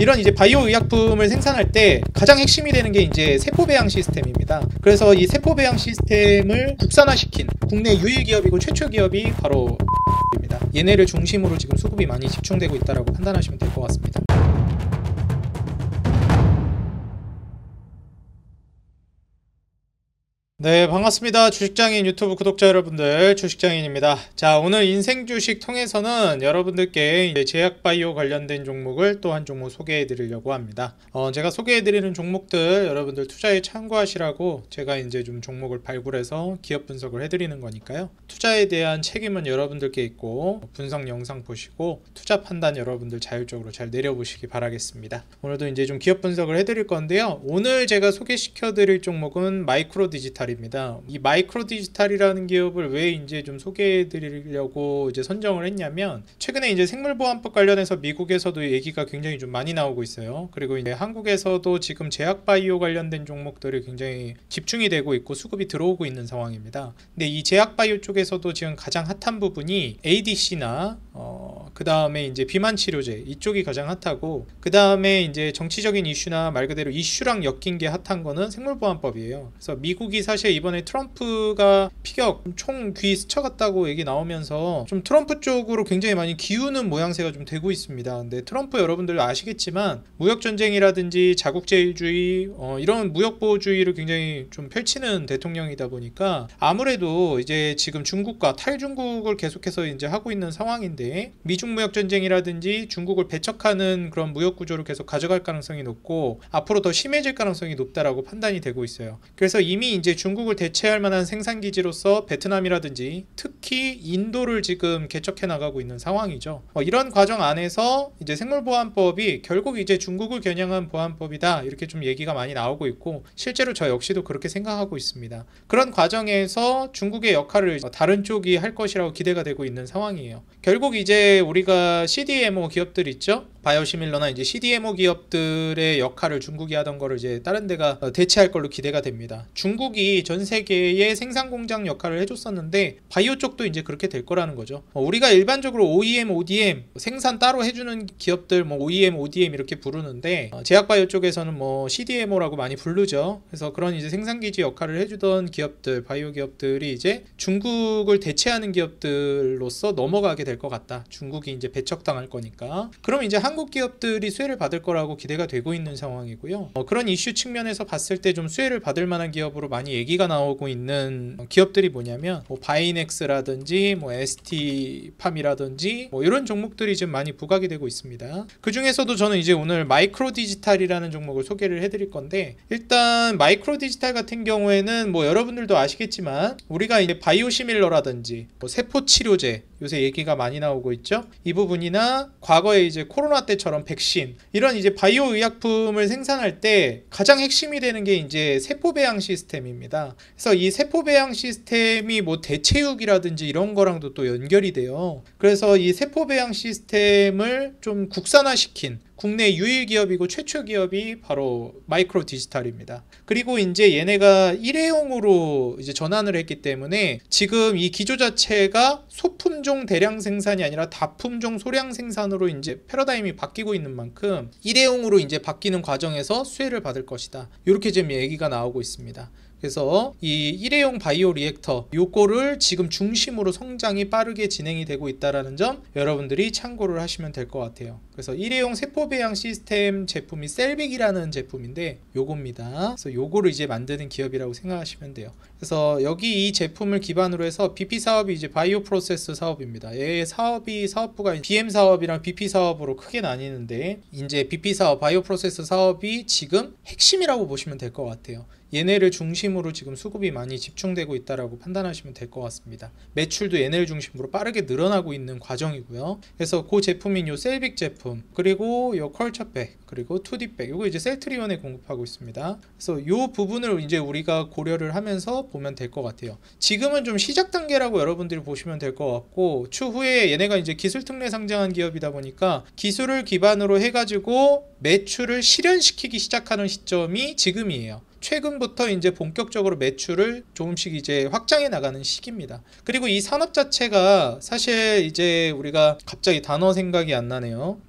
이런 이제 바이오 의약품을 생산할 때 가장 핵심이 되는 게 이제 세포 배양 시스템입니다. 그래서 이 세포 배양 시스템을 국산화시킨 국내 유일 기업이고 최초 기업이 바로 입니다. 얘네를 중심으로 지금 수급이 많이 집중되고 있다라고 판단하시면 될 것 같습니다. 네, 반갑습니다. 주식장인 유튜브 구독자 여러분들, 주식장인입니다. 자, 오늘 인생 주식 통해서는 여러분들께 이제 제약바이오 관련된 종목을 또 한 종목 소개해 드리려고 합니다. 제가 소개해 드리는 종목들 여러분들 투자에 참고하시라고 제가 이제 좀 종목을 발굴해서 기업 분석을 해 드리는 거니까요. 투자에 대한 책임은 여러분들께 있고 분석 영상 보시고 투자 판단 여러분들 자율적으로 잘 내려보시기 바라겠습니다. 오늘도 이제 좀 기업 분석을 해 드릴 건데요. 오늘 제가 소개시켜 드릴 종목은 마이크로 디지털 입니다. 이 마이크로 디지털이라는 기업을 왜 이제 좀 소개해 드리려고 이제 선정을 했냐면, 최근에 이제 생물보안법 관련해서 미국에서도 얘기가 굉장히 좀 많이 나오고 있어요. 그리고 이제 한국에서도 지금 제약바이오 관련된 종목들이 굉장히 집중이 되고 있고 수급이 들어오고 있는 상황입니다. 근데 이 제약바이오 쪽에서도 지금 가장 핫한 부분이 ADC나 그 다음에 이제 비만 치료제 이쪽이 가장 핫하고, 그 다음에 이제 정치적인 이슈나 말 그대로 이슈랑 엮인 게 핫한 거는 생물보안법이에요. 그래서 미국이 사실 이번에 트럼프가 피격 총 귀 스쳐갔다고 얘기 나오면서 좀 트럼프 쪽으로 굉장히 많이 기우는 모양새가 좀 되고 있습니다. 근데 트럼프 여러분들 아시겠지만 무역전쟁이라든지 자국제일주의 이런 무역보호주의를 굉장히 좀 펼치는 대통령이다 보니까 아무래도 이제 지금 중국과 탈중국을 계속해서 이제 하고 있는 상황인데, 미중 무역전쟁이라든지 중국을 배척하는 그런 무역구조를 계속 가져갈 가능성이 높고 앞으로 더 심해질 가능성이 높다라고 판단이 되고 있어요. 그래서 이미 이제 중국을 대체할 만한 생산기지로서 베트남이라든지 특히 인도를 지금 개척해 나가고 있는 상황이죠. 이런 과정 안에서 이제 생물보안법이 결국 이제 중국을 겨냥한 보안법이다, 이렇게 좀 얘기가 많이 나오고 있고 실제로 저 역시도 그렇게 생각하고 있습니다. 그런 과정에서 중국의 역할을 다른 쪽이 할 것이라고 기대가 되고 있는 상황이에요. 결국 이제 우리가 CDMO 기업들 있죠? 바이오시밀러나 이제 CDMO 기업들의 역할을 중국이 하던 거를 이제 다른 데가 대체할 걸로 기대가 됩니다. 중국이 전 세계의 생산 공장 역할을 해줬었는데 바이오 쪽도 이제 그렇게 될 거라는 거죠. 우리가 일반적으로 OEM, ODM 생산 따로 해주는 기업들 뭐 OEM, ODM 이렇게 부르는데 제약바이오 쪽에서는 뭐 CDMO라고 많이 부르죠. 그래서 그런 이제 생산기지 역할을 해주던 기업들, 바이오 기업들이 이제 중국을 대체하는 기업들로서 넘어가게 될 것 같다. 중국이 이제 배척당할 거니까. 그럼 이제 한국 기업들이 수혜를 받을 거라고 기대가 되고 있는 상황이고요. 그런 이슈 측면에서 봤을 때 좀 수혜를 받을 만한 기업으로 많이 얘기가 나오고 있는 기업들이 뭐냐면 뭐 바이넥스라든지 뭐 ST팜이라든지 뭐 이런 종목들이 지금 많이 부각이 되고 있습니다. 그 중에서도 저는 이제 오늘 마이크로 디지털이라는 종목을 소개를 해드릴 건데, 일단 마이크로 디지털 같은 경우에는 뭐 여러분들도 아시겠지만 우리가 이제 바이오시밀러라든지 뭐 세포 치료제 요새 얘기가 많이 나오고 있죠. 이 부분이나 과거에 이제 코로나 때처럼 백신, 이런 이제 바이오 의약품을 생산할 때 가장 핵심이 되는 게 이제 세포 배양 시스템입니다. 그래서 이 세포 배양 시스템이 뭐 대체육이라든지 이런 거랑도 또 연결이 돼요. 그래서 이 세포 배양 시스템을 좀 국산화시킨 국내 유일 기업이고 최초 기업이 바로 마이크로 디지털입니다. 그리고 이제 얘네가 일회용으로 이제 전환을 했기 때문에 지금 이 기조 자체가 소품종 대량 생산이 아니라 다품종 소량 생산으로 이제 패러다임이 바뀌고 있는 만큼 일회용으로 이제 바뀌는 과정에서 수혜를 받을 것이다, 이렇게 지금 얘기가 나오고 있습니다. 그래서 이 일회용 바이오 리액터 요거를 지금 중심으로 성장이 빠르게 진행이 되고 있다는 점 여러분들이 참고를 하시면 될 것 같아요. 그래서 일회용 세포 배양 시스템 제품이 셀빅이라는 제품인데 요겁니다. 그래서 요거를 이제 만드는 기업이라고 생각하시면 돼요. 그래서 여기 이 제품을 기반으로 해서 BP 사업이 이제 바이오 프로세스 사업입니다. 얘 사업부가 BM 사업이랑 BP 사업으로 크게 나뉘는데, 이제 BP 사업, 바이오 프로세스 사업이 지금 핵심이라고 보시면 될 것 같아요. 얘네를 중심으로 지금 수급이 많이 집중되고 있다라고 판단하시면 될 것 같습니다. 매출도 얘네를 중심으로 빠르게 늘어나고 있는 과정이고요. 그래서 그 제품인 요 셀빅 제품, 그리고 요 컬처백, 그리고 2D백, 요거 이제 셀트리온에 공급하고 있습니다. 그래서 요 부분을 이제 우리가 고려를 하면서 보면 될 것 같아요. 지금은 좀 시작 단계라고 여러분들이 보시면 될 것 같고, 추후에 얘네가 이제 기술 특례 상장한 기업이다 보니까 기술을 기반으로 해가지고 매출을 실현시키기 시작하는 시점이 지금이에요. 최근부터 이제 본격적으로 매출을 조금씩 이제 확장해 나가는 시기입니다. 그리고 이 산업 자체가 사실 이제 우리가 갑자기 단어 생각이 안 나네요.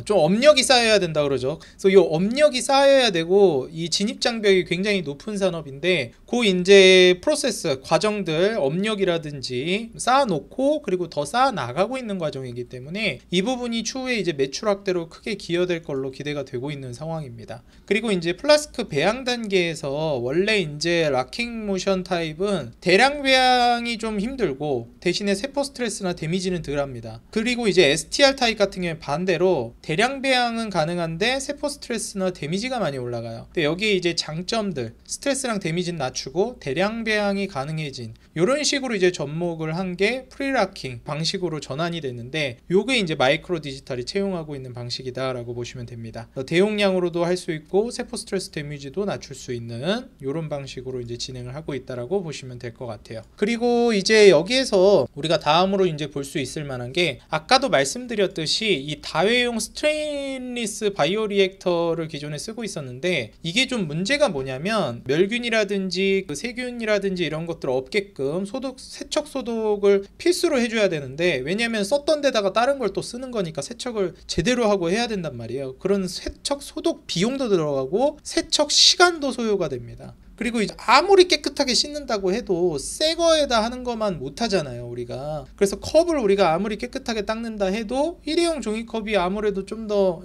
좀 업력이 쌓여야 된다 그러죠. 그래서 이 업력이 쌓여야 되고 이 진입 장벽이 굉장히 높은 산업인데 그 이제 프로세스 과정들 업력이라든지 쌓아놓고 그리고 더 쌓아 나가고 있는 과정이기 때문에 이 부분이 추후에 이제 매출 확대로 크게 기여될 걸로 기대가 되고 있는 상황입니다. 그리고 이제 플라스크 배양 단계에서 원래 이제 락킹 모션 타입은 대량 배양이 좀 힘들고 대신에 세포 스트레스나 데미지는 덜합니다. 그리고 이제 STR 타입 같은 경우에 반대로 대량 배양은 가능한데 세포 스트레스나 데미지가 많이 올라가요. 근데 여기에 이제 장점들 스트레스랑 데미지는 낮추고 대량 배양이 가능해진 이런 식으로 이제 접목을 한 게 프리라킹 방식으로 전환이 됐는데 요게 이제 마이크로 디지털이 채용하고 있는 방식이다 라고 보시면 됩니다. 대용량으로도 할 수 있고 세포 스트레스 데미지도 낮출 수 있는 이런 방식으로 이제 진행을 하고 있다라고 보시면 될 것 같아요. 그리고 이제 여기에서 우리가 다음으로 이제 볼 수 있을 만한 게 아까도 말씀드렸듯이 이 다회용 스테인리스 바이오 리액터를 기존에 쓰고 있었는데 이게 좀 문제가 뭐냐면 멸균이라든지 그 세균이라든지 이런 것들 없게끔 세척 소독을 필수로 해줘야 되는데 왜냐면 썼던 데다가 다른 걸 또 쓰는 거니까 세척을 제대로 하고 해야 된단 말이에요. 그런 세척 소독 비용도 들어가고 세척 시간도 소요가 됩니다. 그리고 이제 아무리 깨끗하게 씻는다고 해도 새 거에다 하는 것만 못 하잖아요 우리가. 그래서 컵을 우리가 아무리 깨끗하게 닦는다 해도 일회용 종이컵이 아무래도 좀 더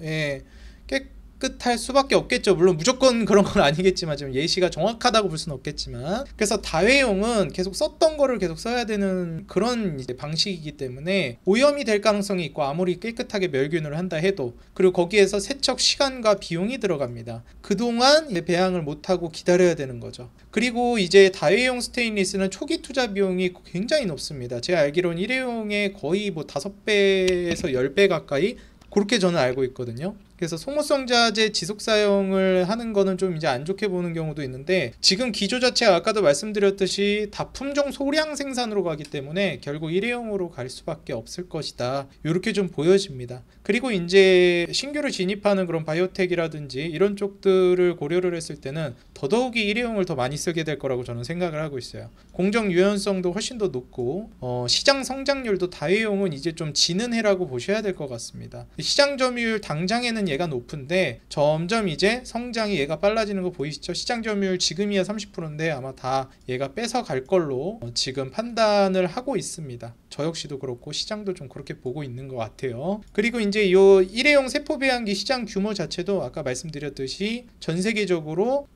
깨끗할 수밖에 없겠죠. 물론 무조건 그런 건 아니겠지만 지금 예시가 정확하다고 볼 수는 없겠지만, 그래서 다회용은 계속 썼던 거를 계속 써야 되는 그런 이제 방식이기 때문에 오염이 될 가능성이 있고 아무리 깨끗하게 멸균을 한다 해도, 그리고 거기에서 세척 시간과 비용이 들어갑니다. 그동안 배양을 못하고 기다려야 되는 거죠. 그리고 이제 다회용 스테인리스는 초기 투자 비용이 굉장히 높습니다. 제가 알기로는 일회용의 거의 뭐 5배에서 10배 가까이 그렇게 저는 알고 있거든요. 그래서 소모성 자재 지속 사용을 하는 거는 좀 이제 안 좋게 보는 경우도 있는데, 지금 기조 자체가 아까도 말씀드렸듯이 다 품종 소량 생산으로 가기 때문에 결국 일회용으로 갈 수밖에 없을 것이다, 이렇게 좀 보여집니다. 그리고 이제 신규로 진입하는 그런 바이오텍이라든지 이런 쪽들을 고려를 했을 때는 더더욱이 일회용을 더 많이 쓰게 될 거라고 저는 생각을 하고 있어요. 공정 유연성도 훨씬 더 높고 시장 성장률도 다회용은 이제 좀 지는 해라고 보셔야 될 것 같습니다. 시장 점유율 당장에는 얘가 높은데 점점 이제 성장이 얘가 빨라지는 거 보이시죠? 시장 점유율 지금이야 30%인데 아마 다 얘가 뺏어 갈 걸로 지금 판단을 하고 있습니다. 저 역시도 그렇고 시장도 좀 그렇게 보고 있는 것 같아요. 그리고 이제 요 일회용 세포 배양기 시장 규모 자체도 아까 말씀드렸듯이 전 세계적으로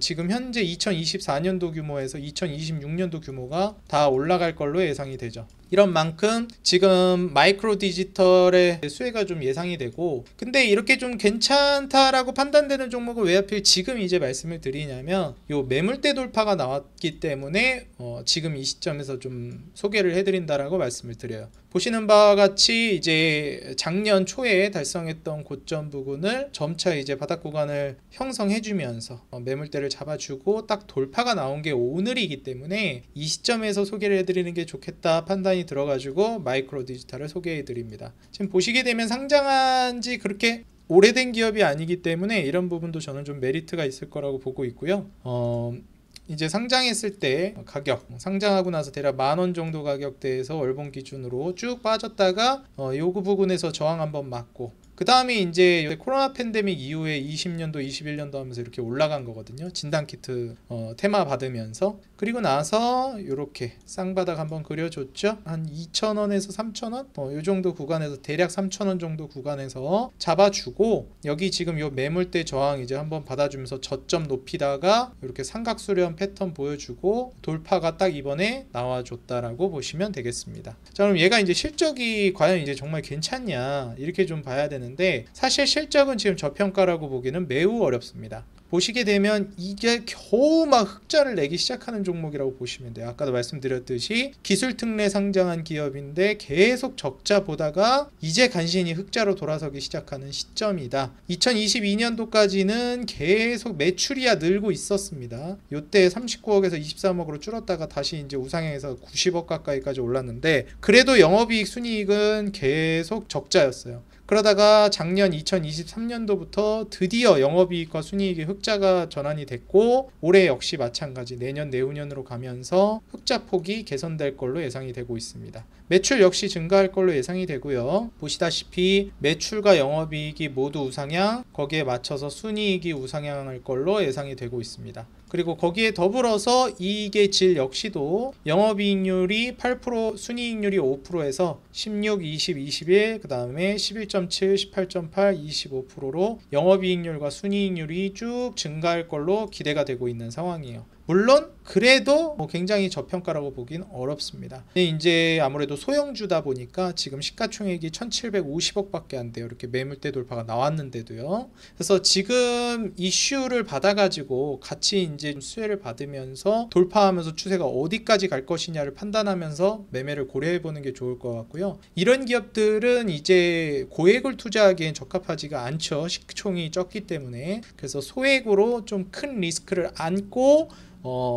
지금 현재 2024년도 규모에서 2026년도 규모가 다 올라갈 걸로 예상이 되죠. 이런 만큼 지금 마이크로 디지털의 수혜가 좀 예상이 되고, 근데 이렇게 좀 괜찮다라고 판단되는 종목을 왜 하필 지금 이제 말씀을 드리냐면, 요 매물대 돌파가 나왔기 때문에 지금 이 시점에서 좀 소개를 해드린다라고 말씀을 드려요. 보시는 바와 같이 이제 작년 초에 달성했던 고점 부근을 점차 이제 바닥 구간을 형성해주면서 매물대를 잡아주고 딱 돌파가 나온 게 오늘이기 때문에 이 시점에서 소개를 해드리는 게 좋겠다 판단이 들어가지고 마이크로 디지털을 소개해 드립니다. 지금 보시게 되면 상장한 지 그렇게 오래된 기업이 아니기 때문에 이런 부분도 저는 좀 메리트가 있을 거라고 보고 있고요. 이제 상장했을 때 가격, 상장하고 나서 대략 10,000원 정도 가격대에서 월봉 기준으로 쭉 빠졌다가 요구 부분에서 저항 한번 맞고, 그 다음에 이제 코로나 팬데믹 이후에 20년도 21년도 하면서 이렇게 올라간 거거든요. 진단키트 테마 받으면서. 그리고 나서 이렇게 쌍바닥 한번 그려줬죠. 한 2,000원에서 3,000원 요 정도 구간에서, 대략 3,000원 정도 구간에서 잡아주고, 여기 지금 요 매물대 저항 이제 한번 받아주면서 저점 높이다가 이렇게 삼각수렴 패턴 보여주고 돌파가 딱 이번에 나와줬다라고 보시면 되겠습니다. 자, 그럼 얘가 이제 실적이 과연 이제 정말 괜찮냐, 이렇게 좀 봐야 되는데, 사실 실적은 지금 저평가라고 보기는 매우 어렵습니다. 보시게 되면 이게 겨우 막 흑자를 내기 시작하는 종목이라고 보시면 돼요. 아까도 말씀드렸듯이 기술 특례 상장한 기업인데 계속 적자 보다가 이제 간신히 흑자로 돌아서기 시작하는 시점이다. 2022년도까지는 계속 매출이야 늘고 있었습니다. 요때 39억에서 23억으로 줄었다가 다시 이제 우상향해서 90억 가까이까지 올랐는데, 그래도 영업이익 순이익은 계속 적자였어요. 그러다가 작년 2023년도부터 드디어 영업이익과 순이익의 흑자가 전환이 됐고, 올해 역시 마찬가지 내년 내후년으로 가면서 흑자폭이 개선될 걸로 예상이 되고 있습니다. 매출 역시 증가할 걸로 예상이 되고요. 보시다시피 매출과 영업이익이 모두 우상향, 거기에 맞춰서 순이익이 우상향할 걸로 예상이 되고 있습니다. 그리고 거기에 더불어서 이익의 질 역시도 영업이익률이 8%, 순이익률이 5%에서 16, 20, 21, 그 다음에 11.7, 18.8, 25%로 영업이익률과 순이익률이 쭉 증가할 걸로 기대가 되고 있는 상황이에요. 물론 그래도 굉장히 저평가라고 보긴 어렵습니다. 이제 아무래도 소형주다 보니까 지금 시가총액이 1750억 밖에 안 돼요. 이렇게 매물대 돌파가 나왔는데도요. 그래서 지금 이슈를 받아가지고 같이 이제 수혜를 받으면서 돌파하면서 추세가 어디까지 갈 것이냐를 판단하면서 매매를 고려해보는 게 좋을 것 같고요. 이런 기업들은 이제 고액을 투자하기엔 적합하지가 않죠. 시총이 적기 때문에. 그래서 소액으로 좀 큰 리스크를 안고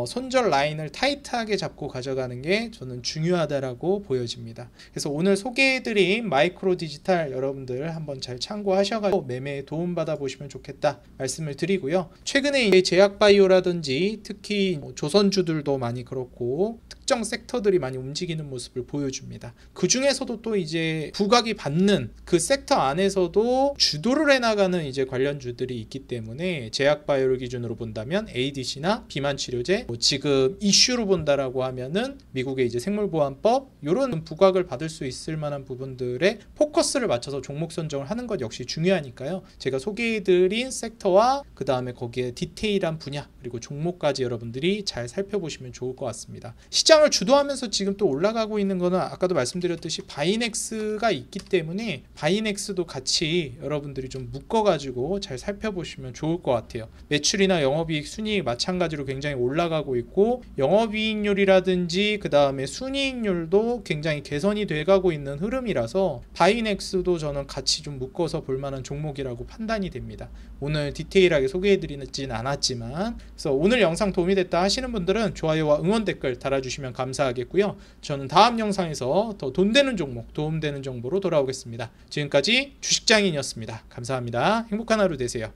손절 라인을 타이트하게 잡고 가져가는 게 저는 중요하다라고 보여집니다. 그래서 오늘 소개해드린 마이크로 디지털 여러분들 한번 잘 참고하셔가지고 매매에 도움받아 보시면 좋겠다 말씀을 드리고요. 최근에 제약바이오라든지 특히 조선주들도 많이 그렇고 특정 섹터들이 많이 움직이는 모습을 보여줍니다. 그 중에서도 또 이제 부각이 받는 그 섹터 안에서도 주도를 해나가는 이제 관련주들이 있기 때문에 제약바이오를 기준으로 본다면 ADC나 비만치료제, 지금 이슈로 본다라고 하면은 미국의 이제 생물보안법, 이런 부각을 받을 수 있을 만한 부분들에 포커스를 맞춰서 종목 선정을 하는 것 역시 중요하니까요. 제가 소개해드린 섹터와 그 다음에 거기에 디테일한 분야 그리고 종목까지 여러분들이 잘 살펴보시면 좋을 것 같습니다. 시장을 주도하면서 지금 또 올라가고 있는 거는 아까도 말씀드렸듯이 바이넥스가 있기 때문에 바이넥스도 같이 여러분들이 좀 묶어가지고 잘 살펴보시면 좋을 것 같아요. 매출이나 영업이익, 순이익 마찬가지로 굉장히 올라가고 있고 영업이익률이라든지 그 다음에 순이익률도 굉장히 개선이 돼가고 있는 흐름이라서 바이넥스도 저는 같이 좀 묶어서 볼 만한 종목이라고 판단이 됩니다. 오늘 디테일하게 소개해드리진 않았지만, 그래서 오늘 영상 도움이 됐다 하시는 분들은 좋아요와 응원 댓글 달아주시면 감사하겠고요. 저는 다음 영상에서 더 돈되는 종목, 도움되는 정보로 돌아오겠습니다. 지금까지 주식장인이었습니다. 감사합니다. 행복한 하루 되세요.